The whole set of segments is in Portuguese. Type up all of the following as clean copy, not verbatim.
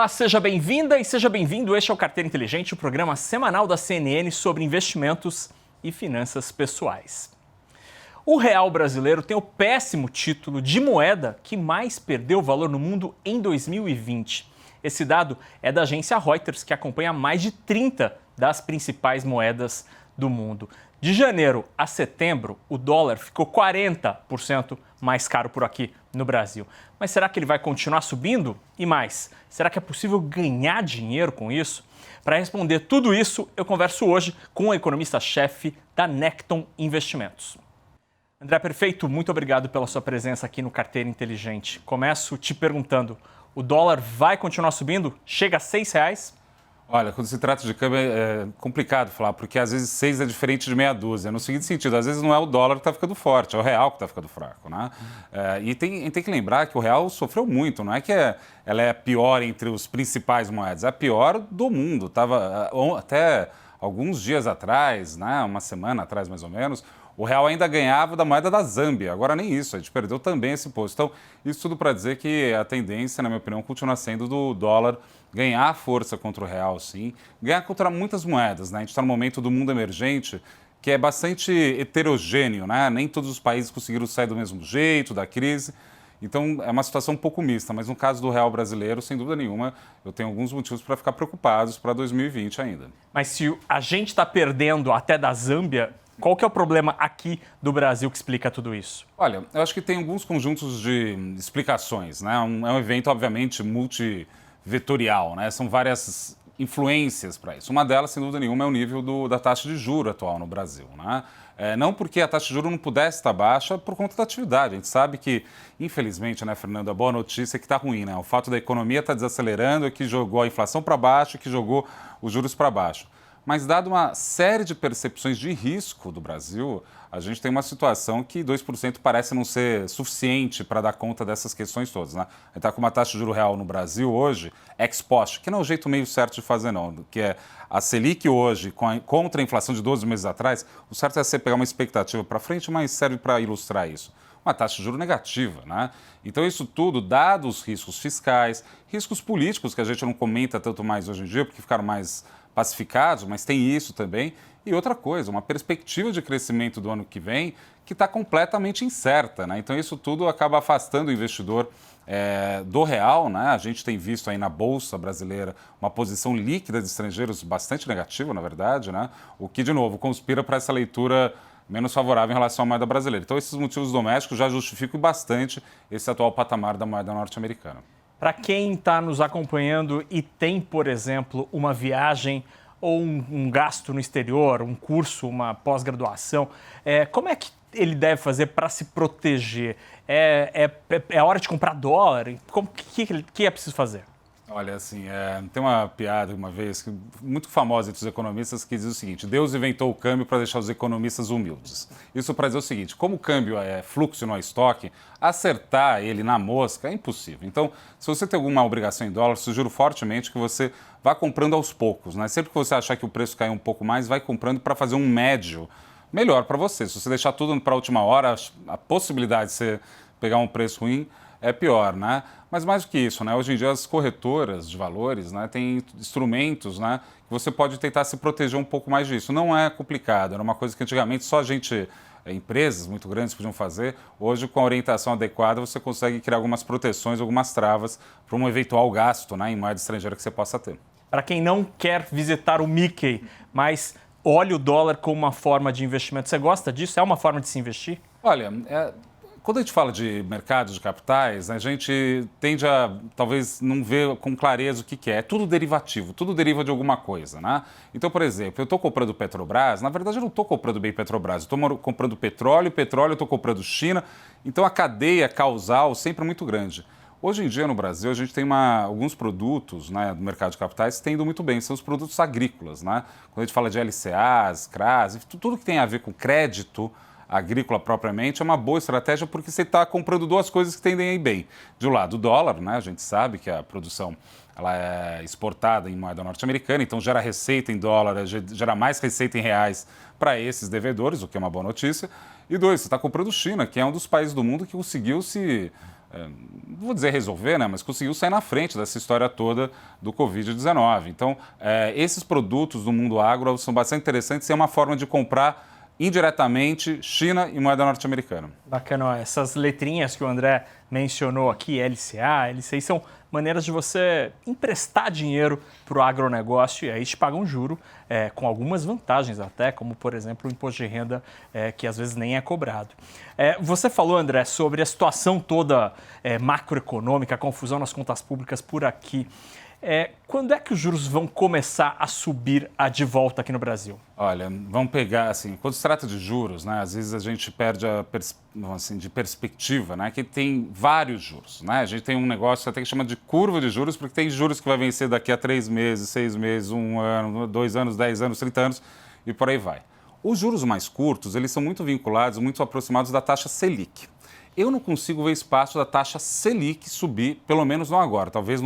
Olá, seja bem-vinda e seja bem-vindo. Este é o Carteira Inteligente, o programa semanal da CNN sobre investimentos e finanças pessoais. O real brasileiro tem o péssimo título de moeda que mais perdeu valor no mundo em 2020. Esse dado é da agência Reuters, que acompanha mais de 30 das principais moedas do mundo. De janeiro a setembro, o dólar ficou 40% mais caro por aqui no Brasil. Mas será que ele vai continuar subindo? E mais, será que é possível ganhar dinheiro com isso? Para responder tudo isso, eu converso hoje com o economista-chefe da Necton Investimentos. André Perfeito, muito obrigado pela sua presença aqui no Carteira Inteligente. Começo te perguntando, o dólar vai continuar subindo? Chega a R$6? Olha, quando se trata de câmbio é complicado falar, porque às vezes 6 é diferente de meia dúzia. No seguinte sentido, às vezes não é o dólar que está ficando forte, é o real que está ficando fraco, né? E tem que lembrar que o real sofreu muito, não é que ela é a pior entre os principais moedas, é a pior do mundo. Estava até alguns dias atrás, né, uma semana atrás mais ou menos, o real ainda ganhava da moeda da Zâmbia, agora nem isso, a gente perdeu também esse posto. Então, isso tudo para dizer que a tendência, na minha opinião, continua sendo do dólar ganhar força contra o real, sim, ganhar contra muitas moedas, né? A gente está no momento do mundo emergente que é bastante heterogêneo, né? Nem todos os países conseguiram sair do mesmo jeito da crise. Então, é uma situação um pouco mista, mas no caso do real brasileiro, sem dúvida nenhuma, eu tenho alguns motivos para ficar preocupados para 2020 ainda. Mas se a gente está perdendo até da Zâmbia, qual que é o problema aqui do Brasil que explica tudo isso? Olha, eu acho que tem alguns conjuntos de explicações, né? É um evento, obviamente, multivetorial, né? São várias influências para isso. Uma delas, sem dúvida nenhuma, é o nível da taxa de juros atual no Brasil, né? Não porque a taxa de juros não pudesse estar baixa por conta da atividade. A gente sabe que, infelizmente, né, Fernando, a boa notícia é que está ruim, né? O fato da economia estar desacelerando é que jogou a inflação para baixo, que jogou os juros para baixo. Mas, dado uma série de percepções de risco do Brasil, a gente tem uma situação que 2% parece não ser suficiente para dar conta dessas questões todas, né? A gente está com uma taxa de juros real no Brasil hoje, ex post, que não é o jeito meio certo de fazer, não, que é a Selic hoje, contra a inflação de 12 meses atrás, o certo é você pegar uma expectativa para frente, mas serve para ilustrar isso. Uma taxa de juros negativa, né? Então, isso tudo, dados os riscos fiscais, riscos políticos, que a gente não comenta tanto mais hoje em dia, porque ficaram mais pacificados, mas tem isso também. E outra coisa, uma perspectiva de crescimento do ano que vem que está completamente incerta, né? Então, isso tudo acaba afastando o investidor do real, né? A gente tem visto aí na Bolsa Brasileira uma posição líquida de estrangeiros bastante negativa, na verdade, né? O que, de novo, conspira para essa leitura menos favorável em relação à moeda brasileira. Então, esses motivos domésticos já justificam bastante esse atual patamar da moeda norte-americana. Para quem está nos acompanhando e tem, por exemplo, uma viagem ou um gasto no exterior, um curso, uma pós-graduação, como é que ele deve fazer para se proteger? É hora de comprar dólar? O que é preciso fazer? Olha, assim, tem uma piada uma vez, muito famosa entre os economistas, que diz o seguinte: Deus inventou o câmbio para deixar os economistas humildes. Isso para dizer o seguinte: como o câmbio é fluxo e não é estoque, acertar ele na mosca é impossível. Então, se você tem alguma obrigação em dólar, sugiro fortemente que você vá comprando aos poucos, né? Sempre que você achar que o preço caiu um pouco mais, vai comprando para fazer um médio melhor para você. Se você deixar tudo para a última hora, a possibilidade de você pegar um preço ruim é pior, né? Mas mais do que isso, né? Hoje em dia as corretoras de valores, né, têm instrumentos, né, que você pode tentar se proteger um pouco mais disso. Não é complicado, era uma coisa que antigamente só empresas muito grandes podiam fazer. Hoje, com a orientação adequada, você consegue criar algumas proteções, algumas travas para um eventual gasto, né, em moeda estrangeira que você possa ter. Para quem não quer visitar o Mickey, mas olha o dólar como uma forma de investimento, você gosta disso? É uma forma de se investir? Olha, quando a gente fala de mercado de capitais, a gente tende a talvez não ver com clareza o que é. É tudo derivativo, tudo deriva de alguma coisa, né? Então, por exemplo, eu estou comprando Petrobras, na verdade eu não estou comprando bem Petrobras, eu estou comprando petróleo eu estou comprando China, então a cadeia causal sempre é muito grande. Hoje em dia, no Brasil, a gente tem alguns produtos, né, do mercado de capitais que têm ido muito bem, são os produtos agrícolas, né? Quando a gente fala de LCAs, CRAs, tudo que tem a ver com crédito agrícola propriamente é uma boa estratégia porque você está comprando duas coisas que tendem a ir bem. De um lado, o dólar, né? A gente sabe que a produção ela é exportada em moeda norte-americana, então gera receita em dólar, gera mais receita em reais para esses devedores, o que é uma boa notícia. E dois, você está comprando China, que é um dos países do mundo que conseguiu se não vou dizer resolver, né, mas conseguiu sair na frente dessa história toda do Covid-19. Então, esses produtos do mundo agro são bastante interessantes e é uma forma de comprar indiretamente China e moeda norte-americana. Bacana, ó, essas letrinhas que o André mencionou aqui, LCA, LCI, são maneiras de você emprestar dinheiro para o agronegócio e aí te pagam juro com algumas vantagens até, como por exemplo o imposto de renda que às vezes nem é cobrado. Você falou, André, sobre a situação toda macroeconômica, a confusão nas contas públicas por aqui. Quando é que os juros vão começar a subir de volta aqui no Brasil? Olha, vamos pegar, assim, quando se trata de juros, né, às vezes a gente perde de perspectiva, né, que tem vários juros, né? A gente tem um negócio até que chama de curva de juros, porque tem juros que vai vencer daqui a 3 meses, 6 meses, 1 ano, 2 anos, 10 anos, 30 anos e por aí vai. Os juros mais curtos, eles são muito vinculados, muito aproximados da taxa Selic. Eu não consigo ver espaço da taxa Selic subir, pelo menos não agora, talvez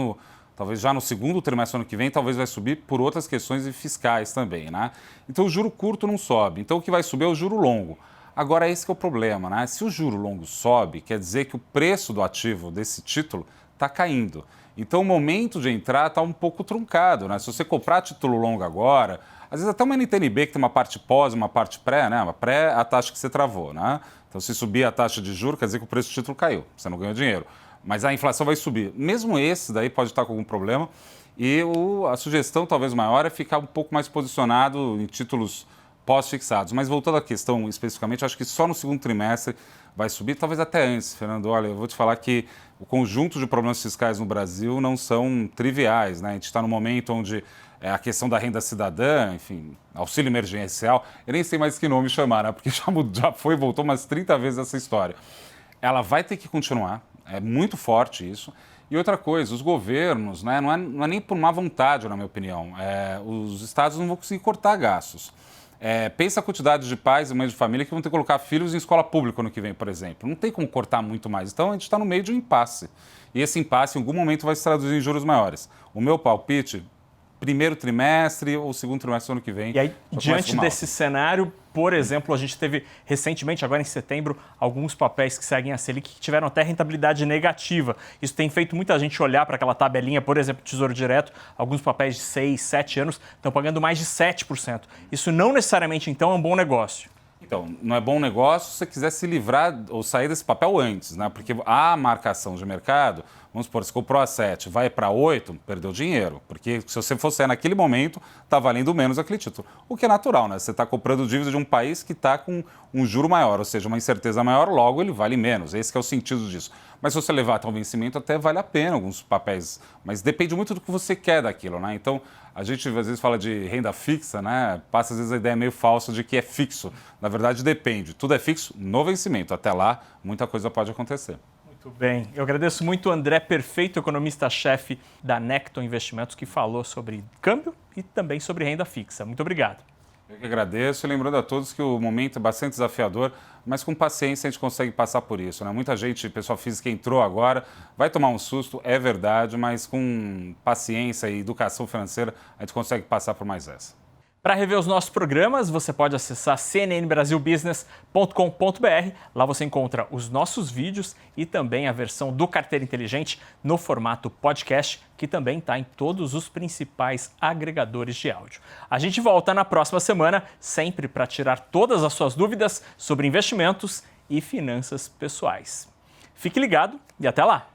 já no segundo trimestre do ano que vem, talvez vai subir por outras questões fiscais também, né? Então o juro curto não sobe, então o que vai subir é o juro longo. Agora esse que é o problema, né? Se o juro longo sobe, quer dizer que o preço do ativo desse título está caindo. Então o momento de entrar está um pouco truncado, né? Se você comprar título longo agora, às vezes até uma NTNB que tem uma parte pós e uma parte pré, né? Uma pré é a taxa que você travou, né? Então se subir a taxa de juros, quer dizer que o preço do título caiu, você não ganhou dinheiro. Mas a inflação vai subir. Mesmo esse daí pode estar com algum problema. E a sugestão talvez maior é ficar um pouco mais posicionado em títulos pós-fixados. Mas voltando à questão especificamente, eu acho que só no segundo trimestre vai subir, talvez até antes, Fernando. Olha, eu vou te falar que o conjunto de problemas fiscais no Brasil não são triviais, né? A gente está num momento onde a questão da renda cidadã, enfim, auxílio emergencial, eu nem sei mais que nome chamar, né? Porque já foi e voltou umas 30 vezes essa história. Ela vai ter que continuar. É muito forte isso. E outra coisa, os governos, né, não é nem por má vontade, na minha opinião. Os estados não vão conseguir cortar gastos. Pensa a quantidade de pais e mães de família que vão ter que colocar filhos em escola pública ano que vem, por exemplo. Não tem como cortar muito mais. Então, a gente está no meio de um impasse. E esse impasse, em algum momento, vai se traduzir em juros maiores. O meu palpite, primeiro trimestre ou segundo trimestre do ano que vem. E aí, diante desse cenário, por exemplo, a gente teve recentemente, agora em setembro, alguns papéis que seguem a Selic que tiveram até rentabilidade negativa. Isso tem feito muita gente olhar para aquela tabelinha, por exemplo, Tesouro Direto, alguns papéis de 6, 7 anos estão pagando mais de 7%. Isso não necessariamente, então, é um bom negócio. Então, não é bom negócio se você quiser se livrar ou sair desse papel antes, né? Porque a marcação de mercado, vamos supor, se comprou a 7, vai para 8, perdeu dinheiro. Porque se você for sair naquele momento, está valendo menos aquele título. O que é natural, né? Você está comprando dívida de um país que está com um juro maior, ou seja, uma incerteza maior, logo ele vale menos. Esse que é o sentido disso. Mas se você levar até um vencimento, até vale a pena alguns papéis. Mas depende muito do que você quer daquilo, né? Então, a gente às vezes fala de renda fixa, né? Passa às vezes a ideia meio falsa de que é fixo. Na verdade, depende. Tudo é fixo no vencimento. Até lá, muita coisa pode acontecer. Muito bem. Eu agradeço muito o André Perfeito, economista-chefe da Necton Investimentos, que falou sobre câmbio e também sobre renda fixa. Muito obrigado. Eu que agradeço, e lembrando a todos que o momento é bastante desafiador, mas com paciência a gente consegue passar por isso, né? Muita gente, pessoa física, entrou agora, vai tomar um susto, é verdade, mas com paciência e educação financeira a gente consegue passar por mais essa. Para rever os nossos programas, você pode acessar cnnbrasilbusiness.com.br. Lá você encontra os nossos vídeos e também a versão do Carteira Inteligente no formato podcast, que também está em todos os principais agregadores de áudio. A gente volta na próxima semana, sempre para tirar todas as suas dúvidas sobre investimentos e finanças pessoais. Fique ligado e até lá!